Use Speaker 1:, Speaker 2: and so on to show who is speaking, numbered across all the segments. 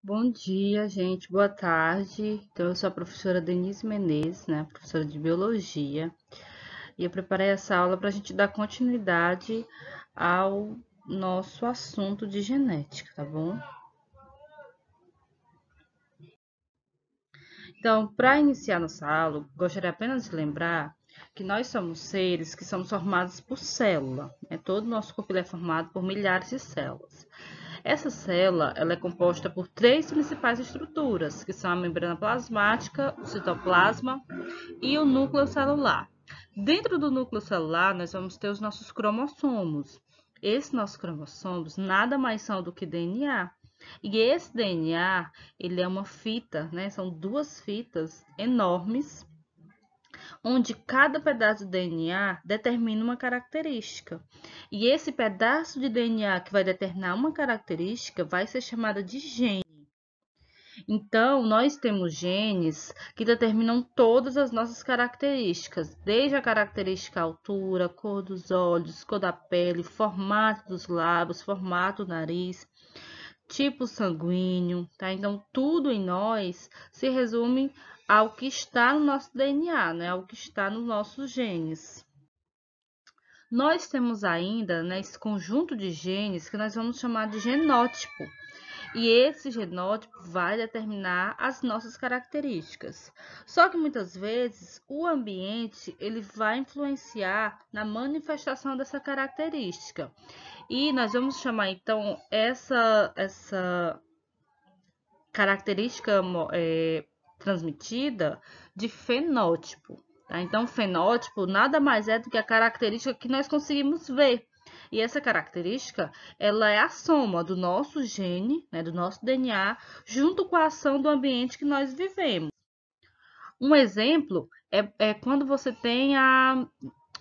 Speaker 1: Bom dia, gente. Boa tarde. Então, eu sou a professora Denise Menezes, né? Professora de Biologia. E eu preparei essa aula para a gente dar continuidade ao nosso assunto de genética, tá bom? Então, para iniciar nossa aula, gostaria apenas de lembrar que nós somos seres que somos formados por célula, né? Todo o nosso corpo ele é formado por milhares de células. Essa célula ela é composta por três principais estruturas, que são a membrana plasmática, o citoplasma e o núcleo celular. Dentro do núcleo celular, nós vamos ter os nossos cromossomos. Esses nossos cromossomos nada mais são do que DNA. E esse DNA, ele é uma fita, né? São duas fitas enormes, onde cada pedaço de DNA determina uma característica. E esse pedaço de DNA que vai determinar uma característica vai ser chamada de gene. Então, nós temos genes que determinam todas as nossas características, desde a característica altura, cor dos olhos, cor da pele, formato dos lábios, formato do nariz, tipo sanguíneo, tá? Então, tudo em nós se resume ao que está no nosso DNA, né? Ao que está nos nossos genes. Nós temos ainda, né, esse conjunto de genes que nós vamos chamar de genótipo. E esse genótipo vai determinar as nossas características. Só que muitas vezes o ambiente ele vai influenciar na manifestação dessa característica. E nós vamos chamar então essa característica transmitida de fenótipo. Tá? Então, fenótipo nada mais é do que a característica que nós conseguimos ver. E essa característica, ela é a soma do nosso gene, né, do nosso DNA, junto com a ação do ambiente que nós vivemos. Um exemplo é quando você tem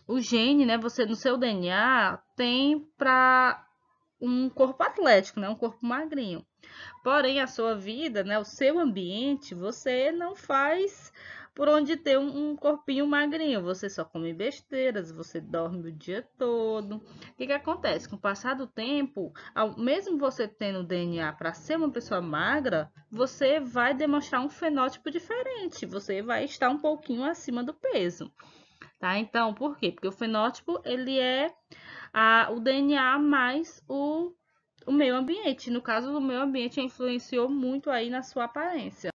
Speaker 1: o gene, né, você no seu DNA tem para um corpo atlético, né, um corpo magrinho. Porém, a sua vida, né, o seu ambiente, você não faz por onde ter um corpinho magrinho. Você só come besteiras, você dorme o dia todo. O que acontece? Com o passar do tempo, mesmo você tendo DNA para ser uma pessoa magra, você vai demonstrar um fenótipo diferente. Você vai estar um pouquinho acima do peso. Tá? Então, por quê? Porque o fenótipo ele é o DNA mais o meio ambiente. No caso, o meio ambiente influenciou muito aí na sua aparência.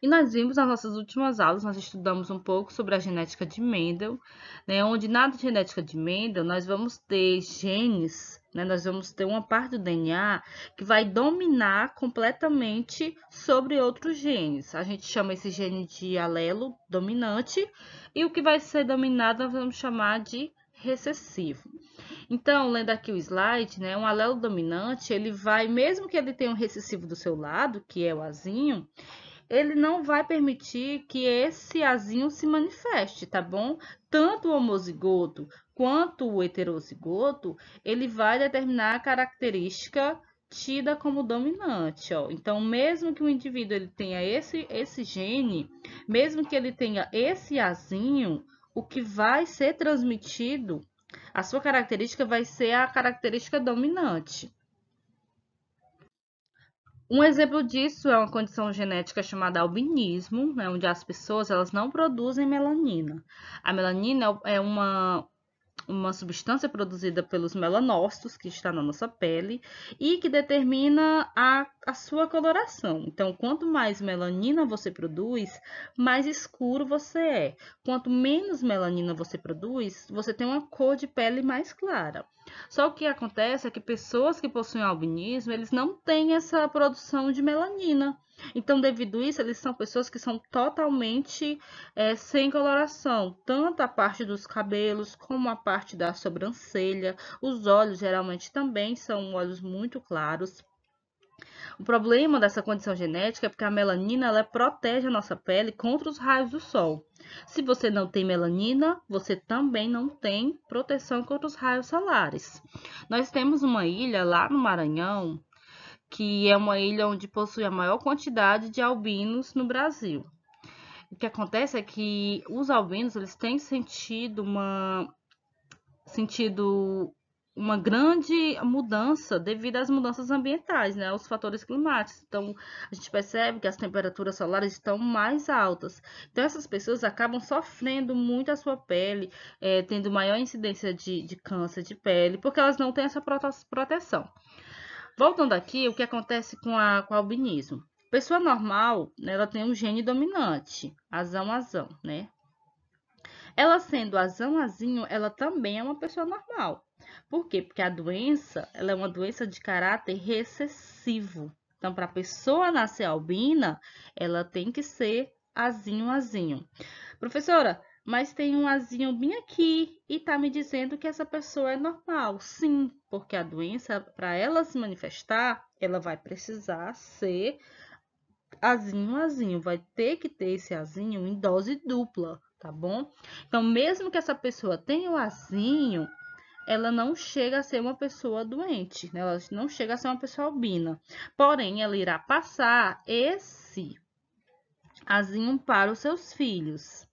Speaker 1: E nós vimos nas nossas últimas aulas, nós estudamos um pouco sobre a genética de Mendel, né, onde na genética de Mendel nós vamos ter genes, né, nós vamos ter uma parte do DNA que vai dominar completamente sobre outros genes. A gente chama esse gene de alelo dominante e o que vai ser dominado nós vamos chamar de recessivo. Então, lendo aqui o slide, né, um alelo dominante, ele vai, mesmo que ele tenha um recessivo do seu lado, que é o azinho, ele não vai permitir que esse azinho se manifeste, tá bom? Tanto o homozigoto quanto o heterozigoto, ele vai determinar a característica tida como dominante, ó. Então, mesmo que o indivíduo ele tenha esse gene, mesmo que ele tenha esse azinho, o que vai ser transmitido, a sua característica vai ser a característica dominante. Um exemplo disso é uma condição genética chamada albinismo, né, onde as pessoas elas não produzem melanina. A melanina é uma substância produzida pelos melanócitos que está na nossa pele e que determina a sua coloração. Então, quanto mais melanina você produz, mais escuro você é. Quanto menos melanina você produz, você tem uma cor de pele mais clara. Só que o que acontece é que pessoas que possuem albinismo, eles não têm essa produção de melanina. Então, devido a isso, eles são pessoas que são totalmente sem coloração, tanto a parte dos cabelos como a parte da sobrancelha. Os olhos geralmente também são olhos muito claros. O problema dessa condição genética é porque a melanina ela protege a nossa pele contra os raios do sol. Se você não tem melanina, você também não tem proteção contra os raios solares. Nós temos uma ilha lá no Maranhão, que é uma ilha onde possui a maior quantidade de albinos no Brasil. O que acontece é que os albinos eles têm sentido uma grande mudança devido às mudanças ambientais, né, aos fatores climáticos. Então, a gente percebe que as temperaturas solares estão mais altas. Então, essas pessoas acabam sofrendo muito a sua pele, tendo maior incidência de câncer de pele, porque elas não têm essa proteção. Voltando aqui, o que acontece com o albinismo? Pessoa normal, né, ela tem um gene dominante, azão, né? Ela sendo azão, ela também é uma pessoa normal. Por quê? Porque a doença, ela é uma doença de caráter recessivo. Então, para a pessoa nascer albina, ela tem que ser azinho. Professora, mas tem um azinho bem aqui e tá me dizendo que essa pessoa é normal. Sim, porque a doença, para ela se manifestar, ela vai precisar ser azinho. Vai ter que ter esse azinho em dose dupla, tá bom? Então, mesmo que essa pessoa tenha o azinho, ela não chega a ser uma pessoa doente, né? Ela não chega a ser uma pessoa albina. Porém, ela irá passar esse azinho para os seus filhos.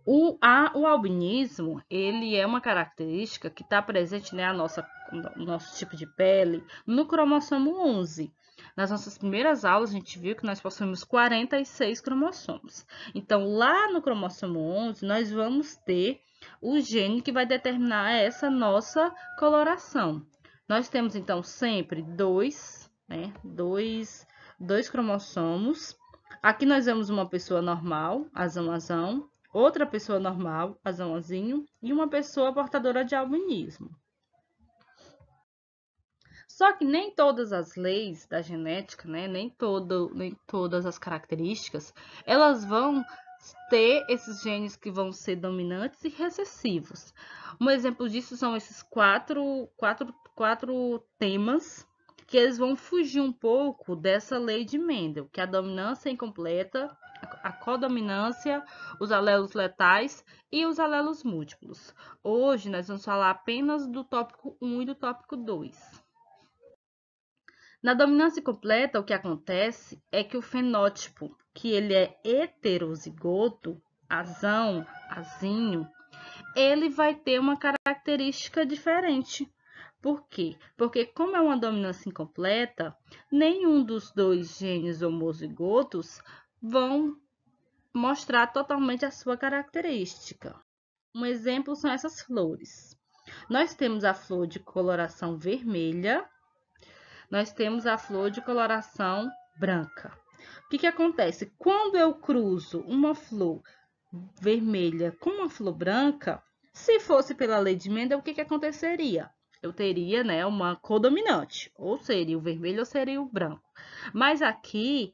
Speaker 1: O albinismo, ele é uma característica que está presente, né, no nosso tipo de pele, no cromossomo 11. Nas nossas primeiras aulas, a gente viu que nós possuímos 46 cromossomos. Então, lá no cromossomo 11, nós vamos ter o gene que vai determinar essa nossa coloração. Nós temos, então, sempre dois cromossomos. Aqui nós vemos uma pessoa normal, azão, outra pessoa normal, azãozinho, e uma pessoa portadora de albinismo. Só que nem todas as leis da genética, né, nem todas as características, elas vão ter esses genes que vão ser dominantes e recessivos. Um exemplo disso são esses quatro temas que eles vão fugir um pouco dessa lei de Mendel, que é a dominância incompleta, a codominância, os alelos letais e os alelos múltiplos. Hoje nós vamos falar apenas do tópico 1 e do tópico 2. Na dominância completa, o que acontece é que o fenótipo, que ele é heterozigoto, azinho, ele vai ter uma característica diferente. Por quê? Porque como é uma dominância incompleta, nenhum dos dois genes homozigotos vão mostrar totalmente a sua característica. Um exemplo são essas flores. Nós temos a flor de coloração vermelha, nós temos a flor de coloração branca. O que acontece? Quando eu cruzo uma flor vermelha com uma flor branca, se fosse pela lei de Mendel, o que aconteceria? Eu teria, né, uma codominante, ou seria o vermelho ou seria o branco. Mas aqui,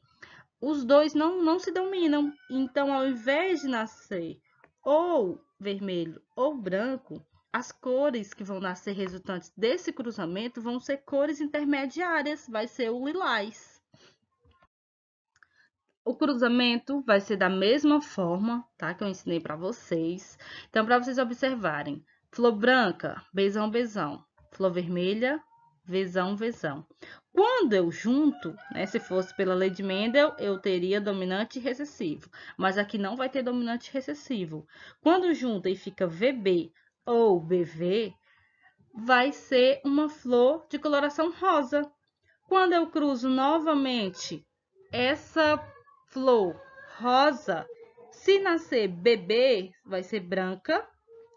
Speaker 1: os dois não se dominam. Então, ao invés de nascer ou vermelho ou branco, as cores que vão nascer resultantes desse cruzamento vão ser cores intermediárias, vai ser o lilás. O cruzamento vai ser da mesma forma, tá? Que eu ensinei para vocês. Então, para vocês observarem, flor branca, bezão. Flor vermelha, vezão. Quando eu junto, né, se fosse pela lei de Mendel, eu teria dominante e recessivo. Mas aqui não vai ter dominante e recessivo. Quando junta e fica VB ou BV, vai ser uma flor de coloração rosa. Quando eu cruzo novamente essa flor rosa, se nascer BB, vai ser branca,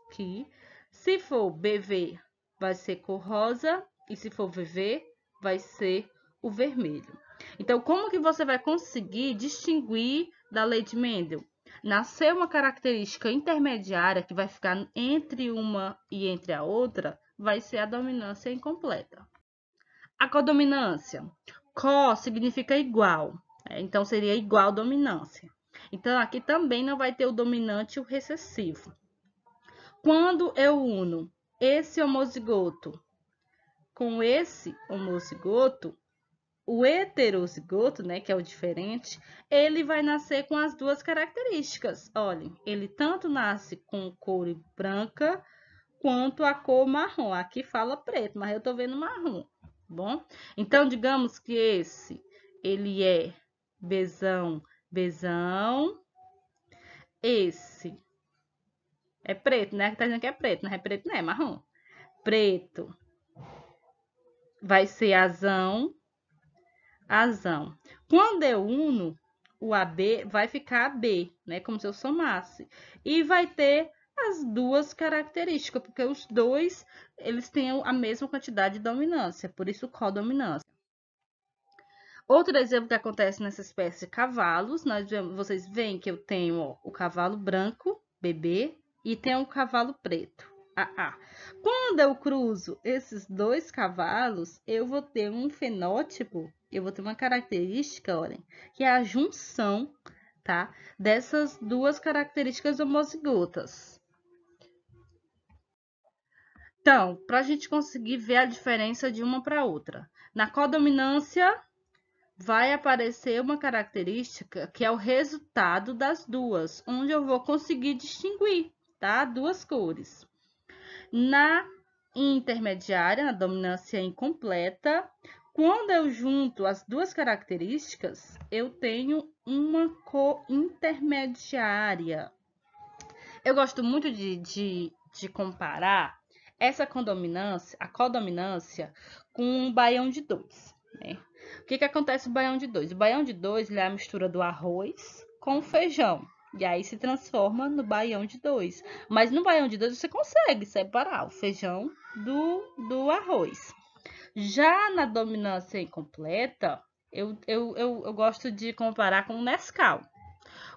Speaker 1: aqui. Se for BV, vai ser cor rosa. E se for VV, vai ser o vermelho. Então, como que você vai conseguir distinguir da lei de Mendel? Nascer uma característica intermediária que vai ficar entre uma e entre a outra, vai ser a dominância incompleta. A codominância. Co significa igual, então seria igual dominância. Então, aqui também não vai ter o dominante e o recessivo. Quando eu uno esse homozigoto com esse homozigoto, o heterozigoto, né, que é o diferente, ele vai nascer com as duas características. Olhem, ele tanto nasce com cor branca quanto a cor marrom. Aqui fala preto, mas eu tô vendo marrom, bom? Então, digamos que esse, ele é bezão. Esse É preto, né? Que tá dizendo que é preto, não é preto, não é marrom. Preto vai ser azão, azão. Quando eu uno, o AB vai ficar AB, né? Como se eu somasse. E vai ter as duas características, porque os dois, eles têm a mesma quantidade de dominância, por isso codominância. Outro exemplo que acontece nessa espécie de cavalos, vocês veem que eu tenho ó, o cavalo branco, bebê, e tenho o cavalo preto, AA. Quando eu cruzo esses dois cavalos, eu vou ter um fenótipo, eu vou ter uma característica, olhem, que é a junção, tá, dessas duas características homozigotas. Então, para a gente conseguir ver a diferença de uma para outra. Na codominância, vai aparecer uma característica que é o resultado das duas, onde eu vou conseguir distinguir, tá? Duas cores. Na intermediária, na dominância incompleta, quando eu junto as duas características, eu tenho uma cor intermediária. Eu gosto muito de comparar essa codominância, a codominância, com um baião de dois, né? O que acontece no baião de dois? O baião de dois é a mistura do arroz com o feijão. E aí se transforma no baião de dois. Mas no baião de dois você consegue separar o feijão do arroz. Já na dominância incompleta, eu gosto de comparar com o Nescau.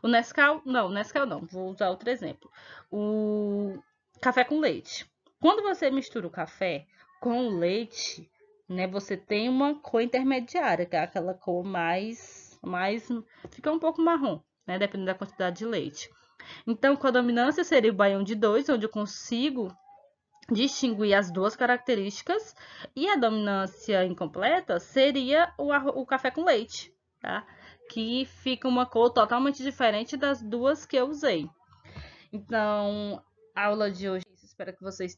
Speaker 1: O Nescau não, vou usar outro exemplo. O café com leite. Quando você mistura o café com o leite, né, você tem uma cor intermediária, que é aquela cor mais fica um pouco marrom, né, dependendo da quantidade de leite. Então, com a dominância seria o baião de dois, onde eu consigo distinguir as duas características, e a dominância incompleta seria o café com leite, tá? Que fica uma cor totalmente diferente das duas que eu usei. Então, a aula de hoje, espero que vocês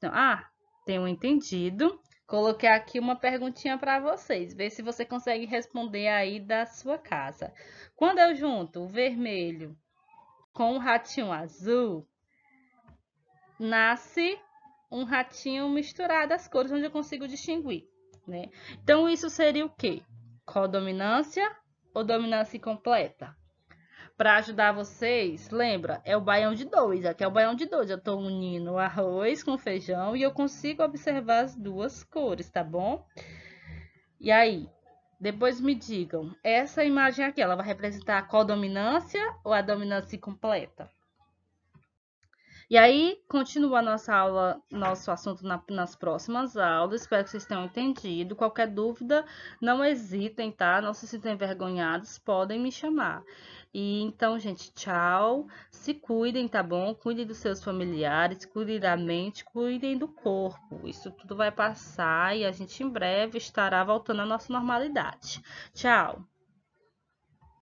Speaker 1: tenham entendido. Coloquei aqui uma perguntinha para vocês, ver se você consegue responder aí da sua casa. Quando eu junto o vermelho com o ratinho azul, nasce um ratinho misturado às cores, onde eu consigo distinguir, né? Então, isso seria o quê? Codominância ou dominância incompleta? Para ajudar vocês, lembra, é o baião de dois. Aqui é o baião de dois. Eu estou unindo o arroz com feijão e eu consigo observar as duas cores, tá bom? E aí, depois me digam, essa imagem aqui, ela vai representar a codominância ou a dominância incompleta? E aí, continua a nossa aula, nosso assunto nas próximas aulas. Espero que vocês tenham entendido. Qualquer dúvida, não hesitem, tá? Não se sintam envergonhados, podem me chamar. E então, gente, tchau. Se cuidem, tá bom? Cuidem dos seus familiares, cuidem da mente, cuidem do corpo. Isso tudo vai passar e a gente em breve estará voltando à nossa normalidade. Tchau.